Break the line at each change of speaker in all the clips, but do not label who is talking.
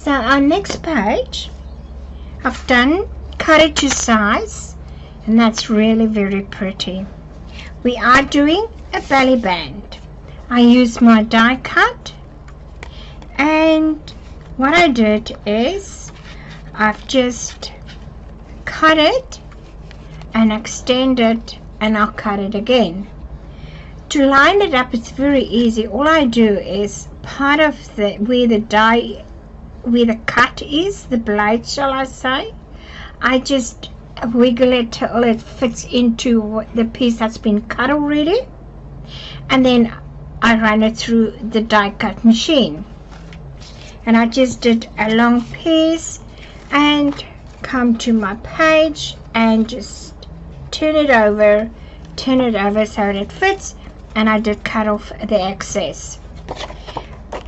So our next page, I've cut it to size, and that's really very pretty. We are doing a belly band. I used my die cut, and what I did is I've just cut it and extend it, and I'll cut it again. To line it up, it's very easy. All I do is part of the where the cut is, the blade shall I say, I just wiggle it till it fits into the piece that's been cut already, and then I run it through the die cut machine. And I just did a long piece and come to my page and just turn it over so that it fits, and I did cut off the excess.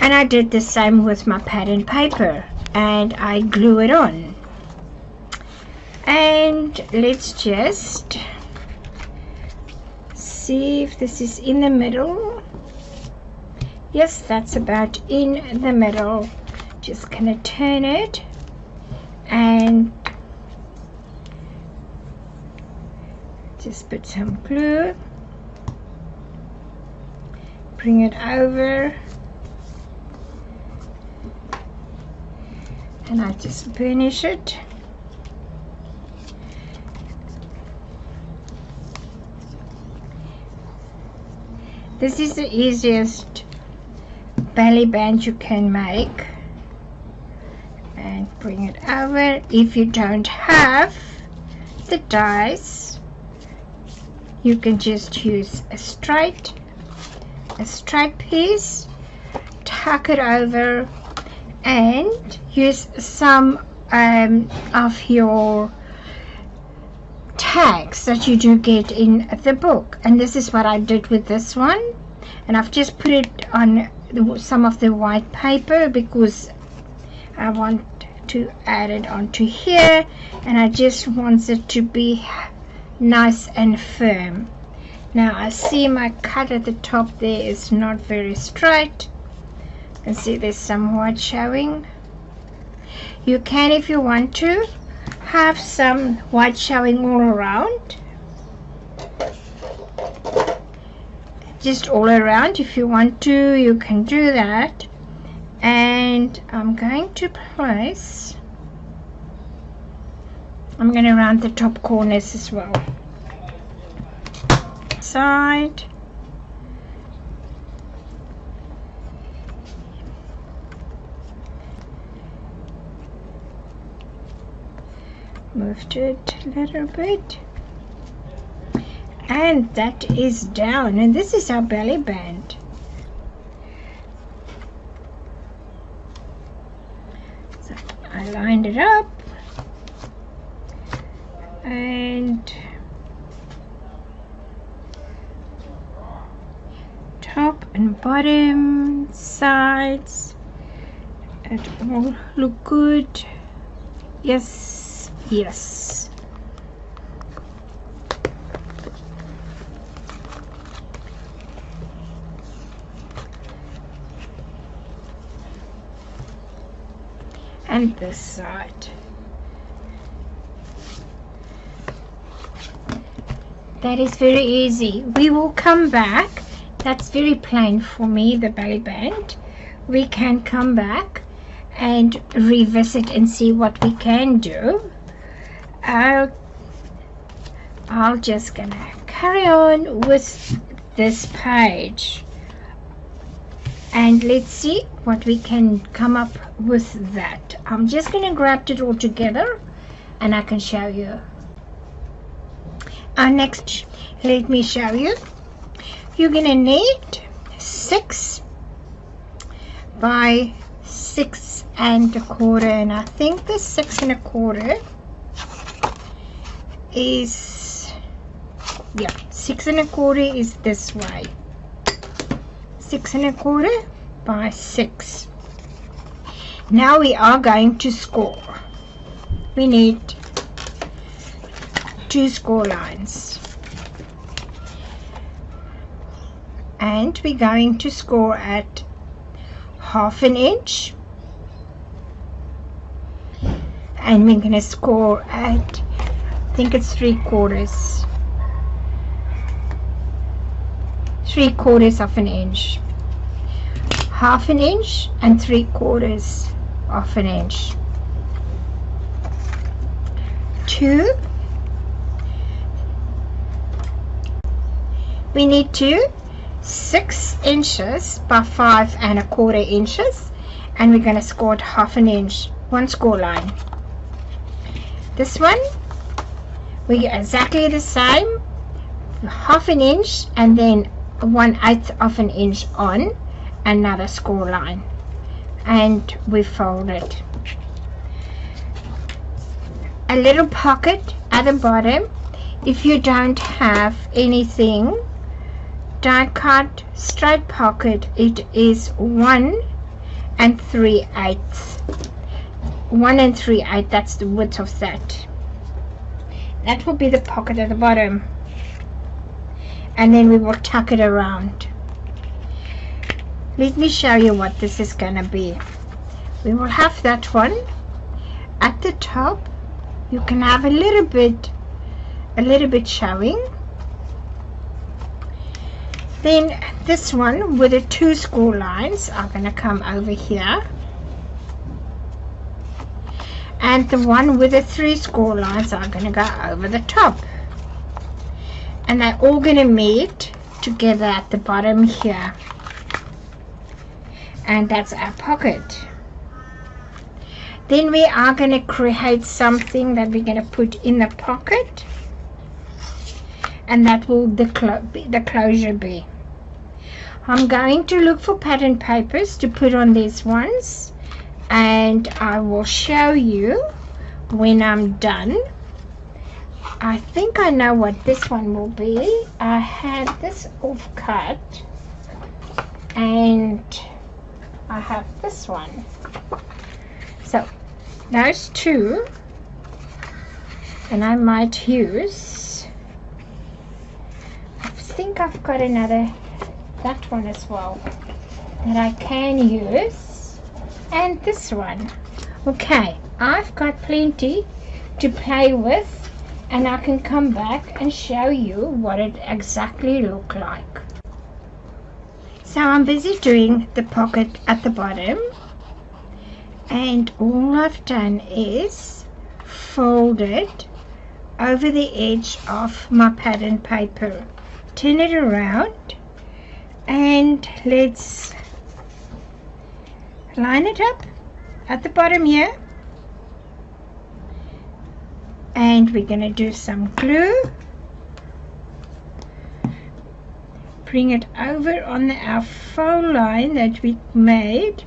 And I did the same with my pattern paper, and I glue it on. And let's just see if this is in the middle. Yes, that's about in the middle. Just gonna turn it and just put some glue, bring it over, and I just burnish it. This is the easiest belly band you can make. And bring it over. If you don't have the dies, you can just use a straight piece, tuck it over, and use some of your tags that you do get in the book. And this is what I did with this one, and I've just put it on some of the white paper because I want to add it onto here, and I just want it to be nice and firm. Now I see my cut at the top there is not very straight. You can see there's some white showing. You can, if you want to, have some white showing all around, just all around. If you want to, you can do that. And I'm going to round the top corners as well. Side. Moved it a little bit. And that is down. And this is our belly band. So I lined it up. And top and bottom, sides, it all look good. Yes, yes. And this side. That is very easy. We will come back. That's very plain for me, the belly band. We can come back and revisit and see what we can do. I'll just gonna carry on with this page, and let's see what we can come up with that. I'm just gonna grab it all together and I can show you. Our next, let me show you. You're gonna need 6 by 6 1/4, and I think the 6 1/4 is, yeah, 6 1/4 is this way. 6 1/4 by 6. Now we are going to score. We need 2 score lines, and we're going to score at 1/2 inch and we're going to score at, I think it's 3/4 of an inch, 1/2 an inch and 3/4 of an inch. 2, we need 6 inches by 5 1/4 inches, and we're going to score it 1/2 an inch, one score line. This one we get exactly the same, 1/2 an inch and then 1/8 of an inch on another score line, and we fold it. A little pocket at the bottom. If you don't have anything, die cut straight pocket, it is 1 3/8. 1 3/8, that's the width of that. That will be the pocket at the bottom, and then we will tuck it around. Let me show you what this is going to be. We will have that one at the top. You can have a little bit showing. Then this one with the 2 score lines are going to come over here, and the one with the 3 score lines are going to go over the top, and they're all going to meet together at the bottom here, and that's our pocket. Then we are going to create something that we're going to put in the pocket, and that will the closure be. I'm going to look for pattern papers to put on these ones, and I will show you when I'm done. I think I know what this one will be. I had this off cut, and I have this one. So those 2, and I might use, I think I've got another, that one as well that I can use, and this one. Okay, I've got plenty to play with, and I can come back and show you what it exactly look like. So I'm busy doing the pocket at the bottom, and all I've done is fold it over the edge of my pattern paper, turn it around, and let's line it up at the bottom here, and we're going to do some glue, bring it over on our fold line that we made,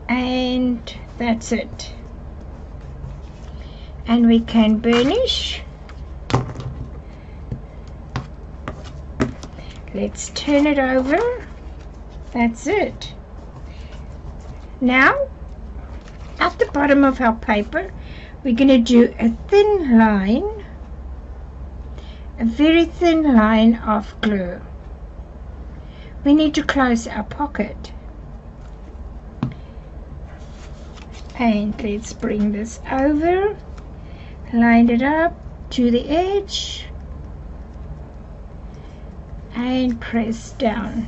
and that's it. And we can burnish. Let's turn it over. That's it. Now at the bottom of our paper we're going to do a thin line, a very thin line of glue. We need to close our pocket, and let's bring this over, line it up to the edge, and press down.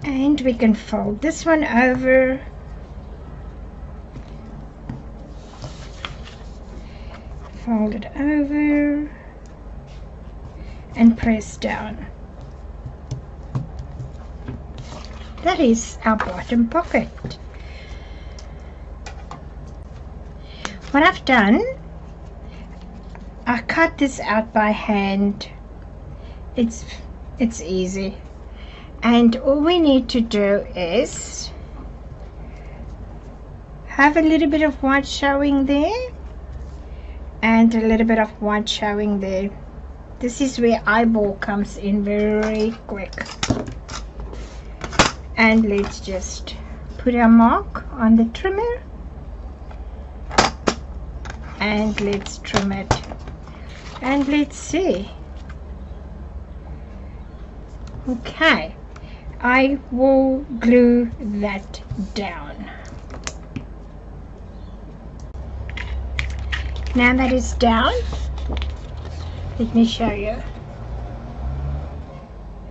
And we can fold this one over, fold it over, and press down. That is our bottom pocket. What I've done, I cut this out by hand. It's easy, and all we need to do is have a little bit of white showing there and a little bit of white showing there. This is where eyeball comes in very quick. And let's just put our mark on the trimmer, and let's trim it, and let's see. Okay, I will glue that down. Now that it's down, let me show you.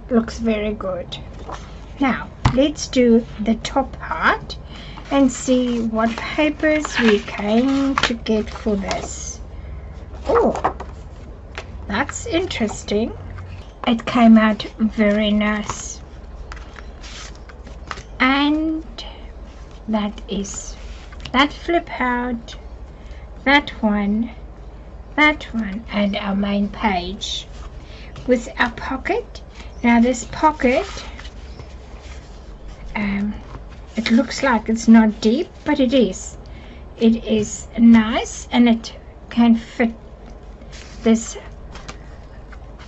Looks very good. Now let's do the top part and see what papers we came to get for this. Oh, that's interesting. It came out very nice. And that is that flip out, that one, and our main page with our pocket. Now this pocket, it looks like it's not deep, but it is. It is nice, and it can fit this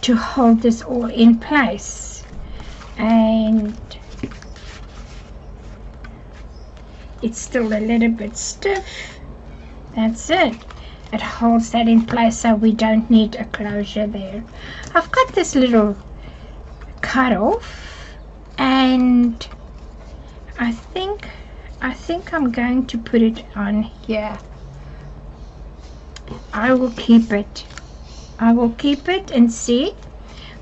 to hold this all in place. And it's still a little bit stiff. That's it. It holds that in place, so we don't need a closure there. I've got this little cut off, and I think I'm going to put it on here. I will keep it and see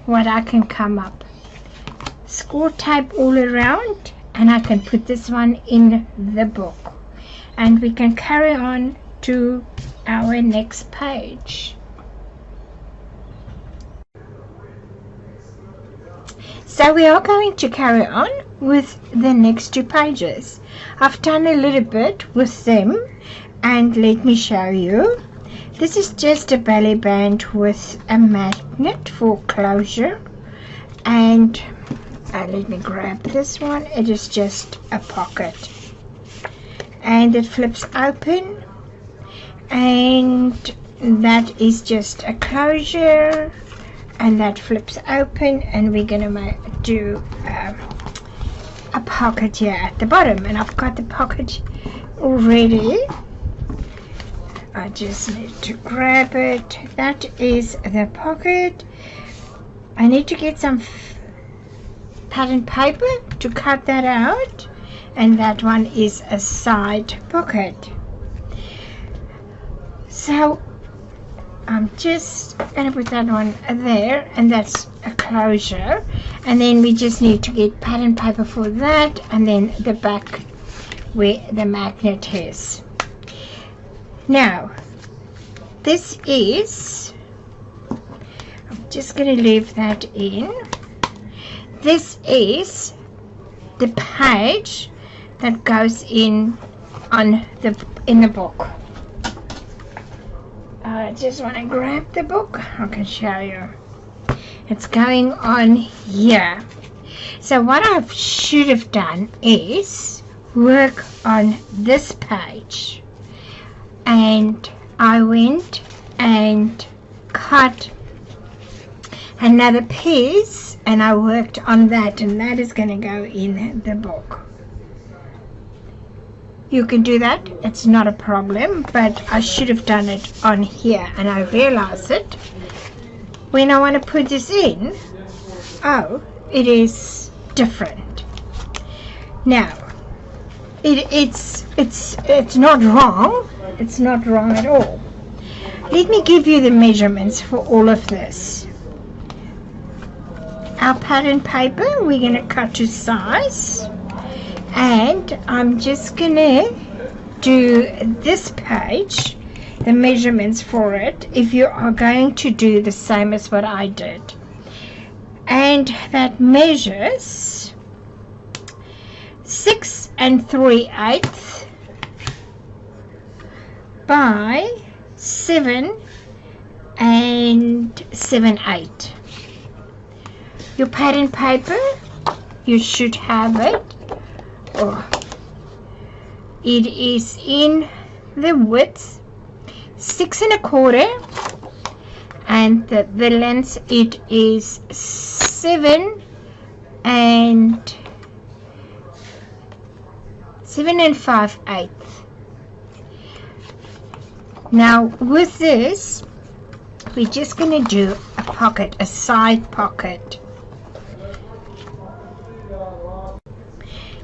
what I can come up. Score tape all around, and I can put this one in the book, and we can carry on to our next page. So we are going to carry on with the next two pages. I've done a little bit with them, and let me show you. This is just a belly band with a magnet for closure, and let me grab this one. It is just a pocket, and it flips open, and that is just a closure, and that flips open, and we're gonna do a pocket here at the bottom. And I've got the pocket already. I just need to grab it. That is the pocket. I need to get some pattern paper to cut that out, and that one is a side pocket. So I'm just gonna put that one there, and that's a closure. And then we just need to get pattern paper for that, and then the back where the magnet is. Now this is, I'm just gonna leave that in. This is the page that goes in the book. I just want to grab the book. I can show you. It's going on here. So what I should have done is work on this page, and I went and cut another piece, and I worked on that, and that is going to go in the book. You can do that, it's not a problem, but I should have done it on here, and I realize it when I want to put this in. Oh, it is different. Now it's not wrong. It's not wrong at all. Let me give you the measurements for all of this. Our pattern paper, we're going to cut to size, and I'm just going to do this page, the measurements for it, if you are going to do the same as what I did. And that measures 6 3/8 by 7 7/8. Your pattern paper, you should have it. Oh, it is in the width 6 1/4, and the length it is 7 5/8. Now with this, we're just going to do a pocket, a side pocket.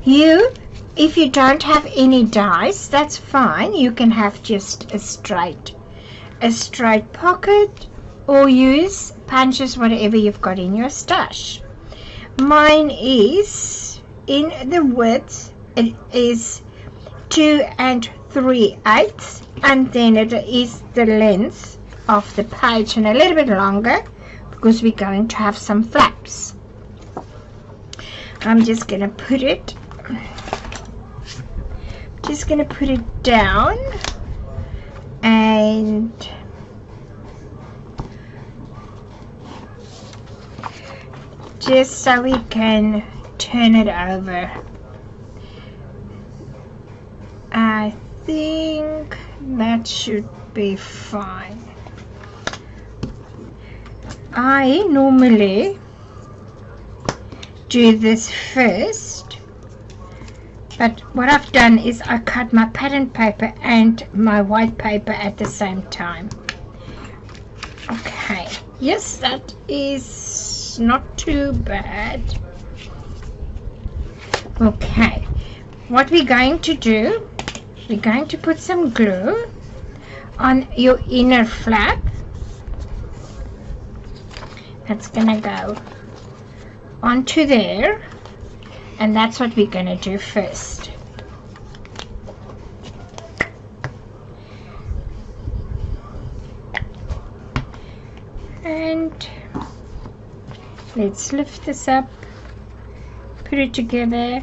If you don't have any dies, that's fine. You can have just a straight pocket, or use punches, whatever you've got in your stash. Mine is in the width, it is 2 3/8, and then it is the length of the page and a little bit longer because we're going to have some flaps. I'm just going to put it down, and just so we can turn it over. I think that should be fine. I normally do this first, but what I've done is I cut my pattern paper and my white paper at the same time. Okay, yes, that is not too bad. Okay, what we're going to do, we're going to put some glue on your inner flap. That's gonna go onto there, and that's what we're gonna do first. And let's lift this up, put it together.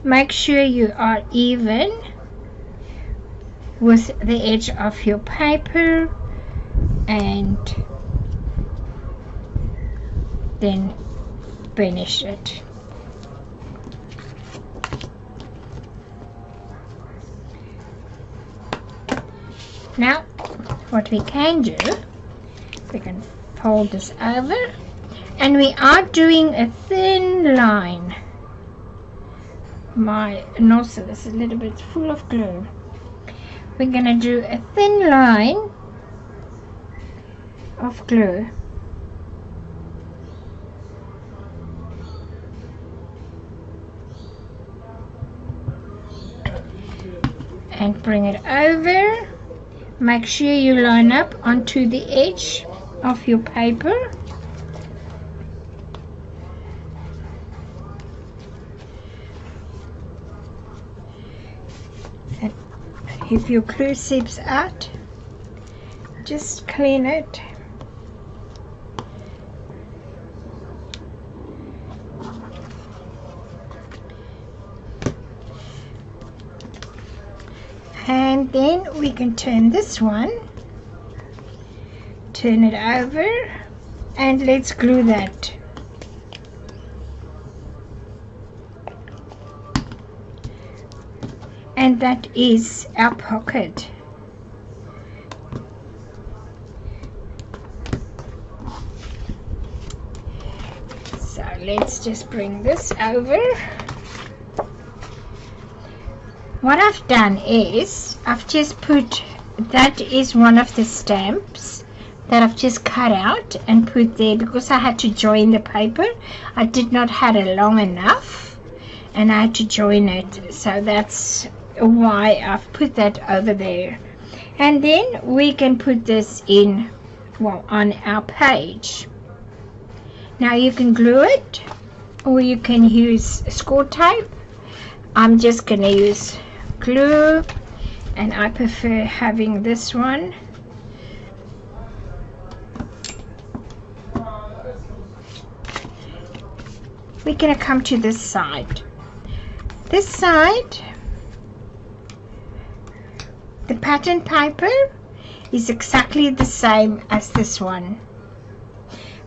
Make sure you are even with the edge of your paper, and then finish it. Now what we can do, we can fold this over, and we are doing a thin line. My nozzle is a little bit full of glue. We're going to do a thin line of glue. And bring it over. Make sure you line up onto the edge of your paper. And if your glue seeps out, just clean it. And then we can turn this one, turn it over, and let's glue that. And that is our pocket. So let's just bring this over. What I've done is I've just put, that is one of the stamps that I've just cut out and put there because I had to join the paper. I did not have it long enough and I had to join it, so that's why I've put that over there. And then we can put this in, well, on our page. Now you can glue it or you can use score tape. I'm just gonna use glue, and I prefer having this one. We're gonna come to this side. This side, the pattern paper is exactly the same as this one.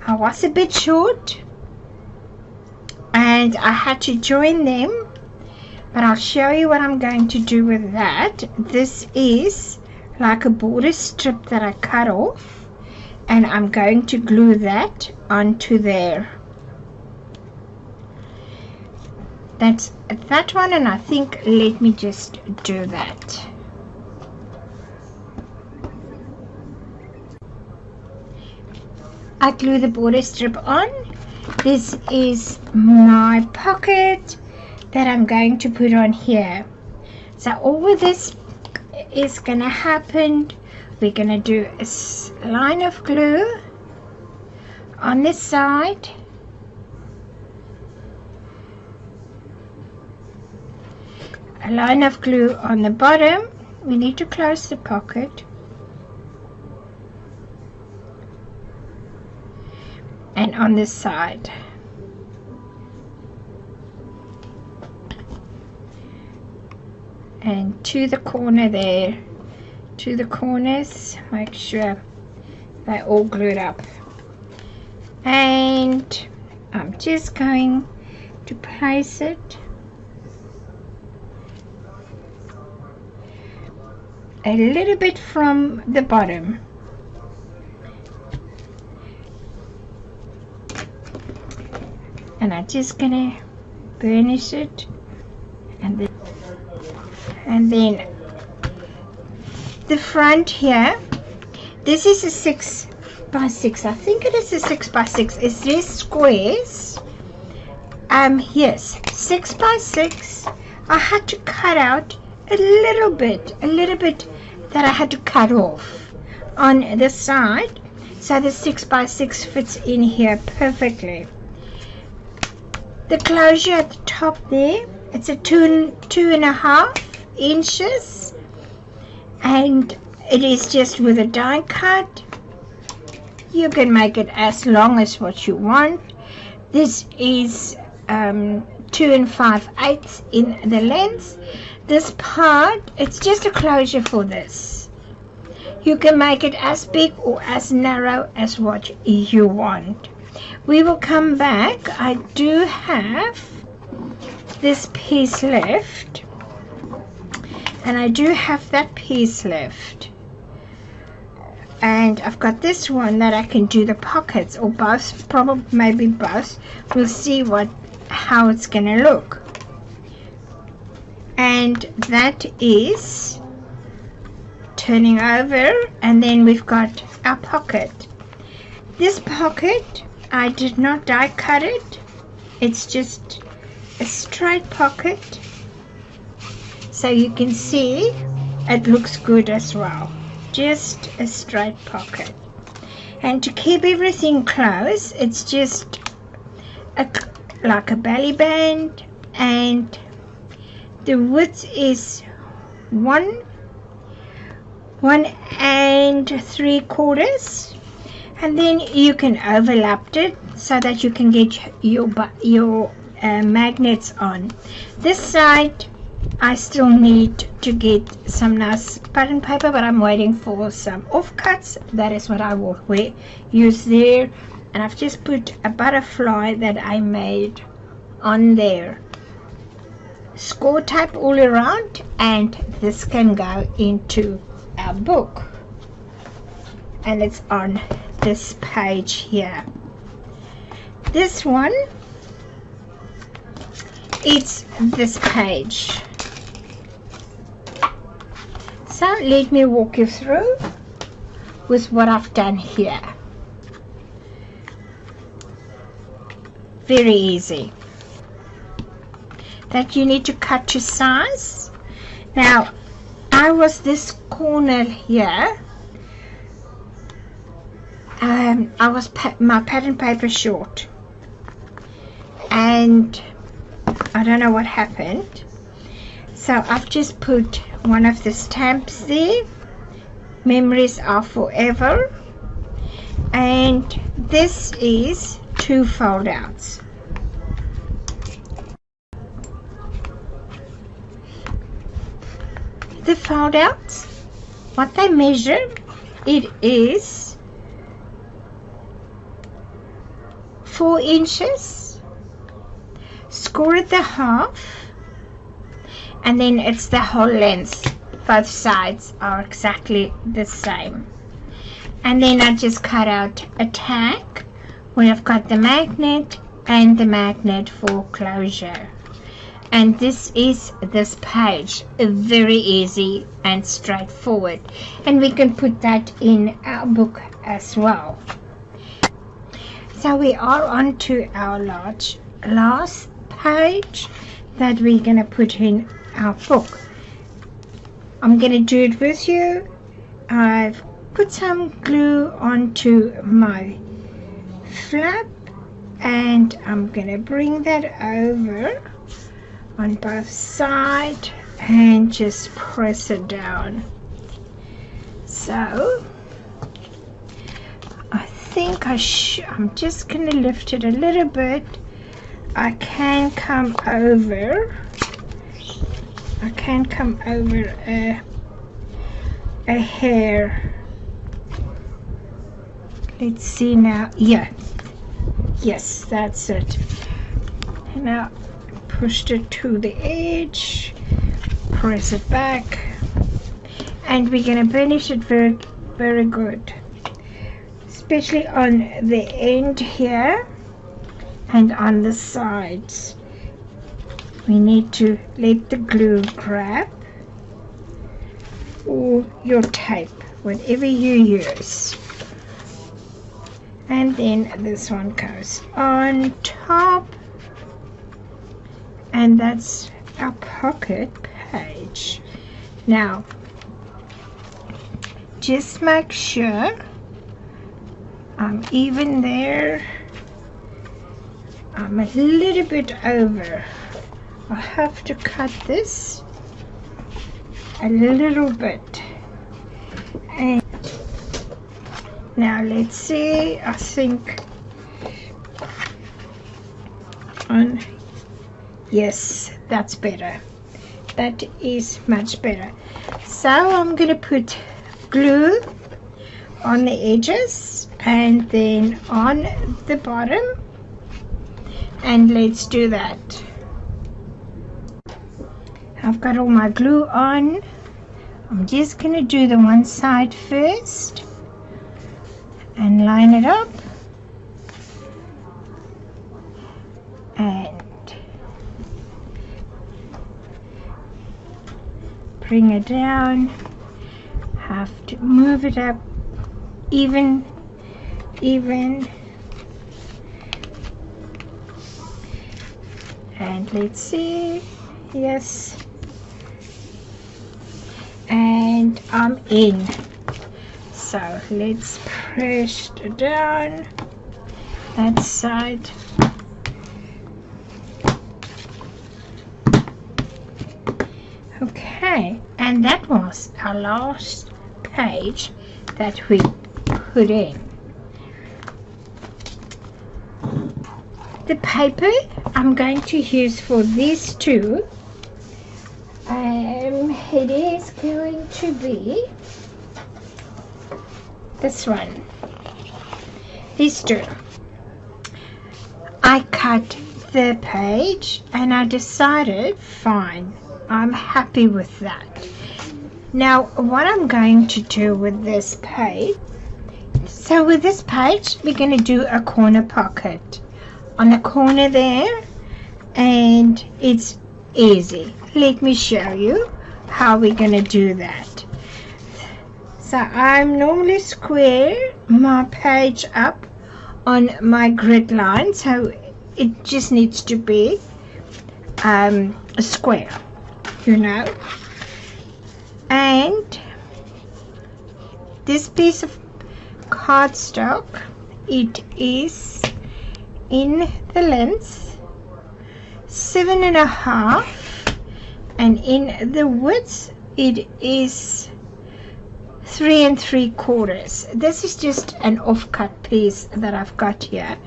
I was a bit short and I had to join them, but I'll show you what I'm going to do with that. This is like a border strip that I cut off, and I'm going to glue that onto there. That's that one, and I think let me just do that. I glue the border strip on. This is my pocket. that I'm going to put on here. So all of this is going to happen. We're going to do a line of glue on this side, a line of glue on the bottom. We need to close the pocket, and on this side. And to the corner there, to the corners, make sure they're all glued up. And I'm just going to place it a little bit from the bottom. And I'm just gonna burnish it, and then the front here, this is a 6 by 6. I think it is a 6 by 6. Is this squares? Yes, 6 by 6. I had to cut out a little bit that I had to cut off on the side, so the 6 by 6 fits in here perfectly. The closure at the top there, it's a 2.5 inches, and it is just with a die cut. You can make it as long as what you want. This is 2 5/8 in the length. This part, it's just a closure for this. You can make it as big or as narrow as what you want. We will come back. I do have this piece left, and I do have that piece left, and I've got this one that I can do the pockets, or both, probably maybe both. We'll see how it's gonna look. And that is turning over, and then we've got our pocket. This pocket, I did not die cut it. It's just a straight pocket, so you can see it looks good as well. Just a straight pocket. And to keep everything close, it's just like a belly band, and the width is 1 3/4, and then you can overlap it so that you can get your magnets on. This side I still need to get some nice pattern paper, but I'm waiting for some offcuts. That is what I will use there. And I've just put a butterfly that I made on there. Score tape all around, and this can go into our book, and it's on this page here. This one, it's this page. So let me walk you through with what I've done here. Very easy. That you need to cut to size. Now, I was this corner here. I was my pattern paper short, and I don't know what happened. So I've just put one of the stamps there. Memories are forever. And this is 2 fold outs. The fold outs, what they measure, it is 4 inches. Score at the half, and then it's the whole length. Both sides are exactly the same. And then I just cut out a tag where I've got the magnet and the magnet for closure. And this is this page. Very easy and straightforward, and we can put that in our book as well. So we are on to our last page. that we're going to put in our book. I'm going to do it with you. I've put some glue onto my flap, and I'm going to bring that over on both sides and just press it down. So I think I'm just going to lift it a little bit. I can come over a hair. Let's see now. Yeah, yes, that's it. And now pushed it to the edge, press it back, and we're going to finish it very, very good, especially on the end here and on the sides. We need to let the glue grab, or your tape, whatever you use. And then this one goes on top, and that's our pocket page. Now just make sure I'm even there. I'm a little bit over. I have to cut this a little bit. And now let's see, I think on, yes, that's better. That is much better. So I'm going to put glue on the edges and then on the bottom, and let's do that. I've got all my glue on. I'm just going to do the one side first and line it up, and bring it down. Have to move it up even. And let's see, yes, and I'm in. So let's press it down that side. Okay, and that was our last page that we put in. The paper I'm going to use for these two, it is going to be this one, these two. I cut the page and I decided, fine, I'm happy with that. Now what I'm going to do with this page, so with this page we're going to do a corner pocket on the corner there, and it's easy. Let me show you how we're going to do that. So I'm normally square my page up on my grid line, so it just needs to be a square, you know. And this piece of cardstock, it is in the length 7.5, and in the width it is 3 3/4. This is just an off-cut piece that I've got here,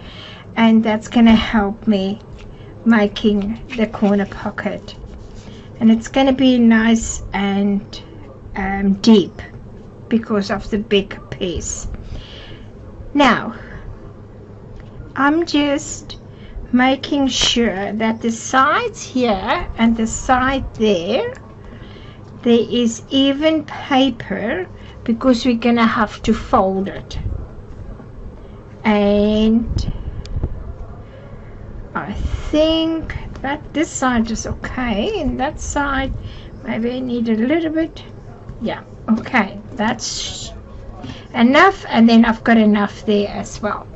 and that's gonna help me making the corner pocket, and it's gonna be nice and deep because of the big piece. Now I'm just making sure that the sides here and the side there is even paper, because we're gonna have to fold it. And I think that this side is okay, and that side maybe I need a little bit. Yeah, okay, that's enough, and then I've got enough there as well.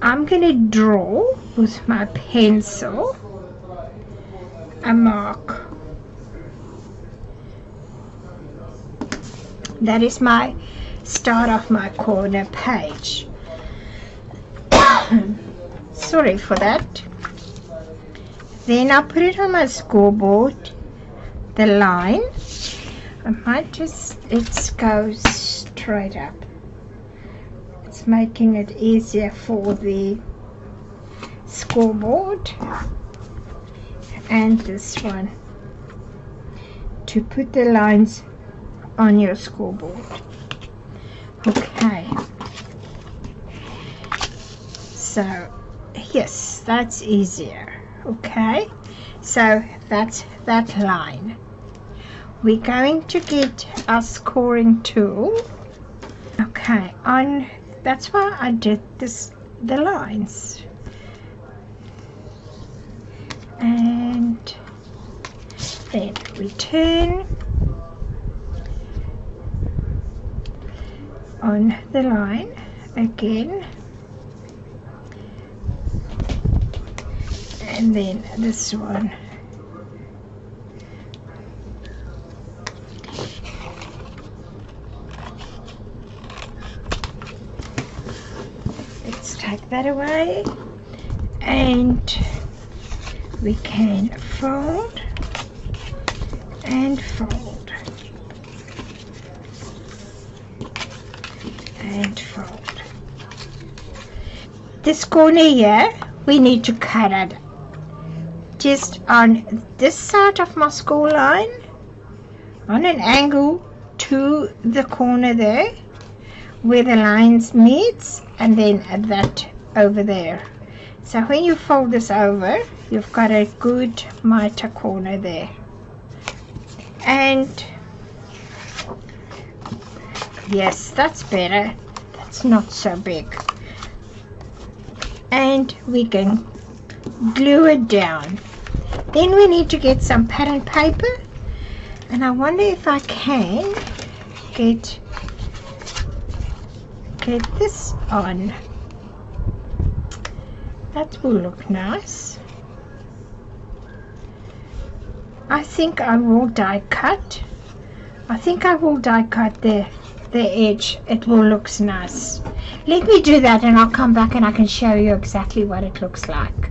I'm going to draw with my pencil a mark. That is my start of my corner page. Sorry for that. Then I'll put it on my scoreboard, the line. I might just, it goes straight up. It's making it easier for the scoreboard and this one to put the lines on your scoreboard. Okay, so yes, that's easier. Okay, so that's that line. We're going to get our scoring tool. Okay, that's why I did this, the lines. And then we turn on the line again, and then this one. Let's take that away, and we can fold and fold and fold. This corner here, we need to cut it just on this side of my score line, on an angle to the corner there where the lines meets, and then that over there. So when you fold this over, you've got a good mitre corner there. And yes, that's better. That's not so big. And we can glue it down. Then we need to get some pattern paper, and I wonder if I can get this on. That will look nice. I think I will die cut. I think I will die cut the edge. It will look nice. Let me do that, and I'll come back and I can show you exactly what it looks like.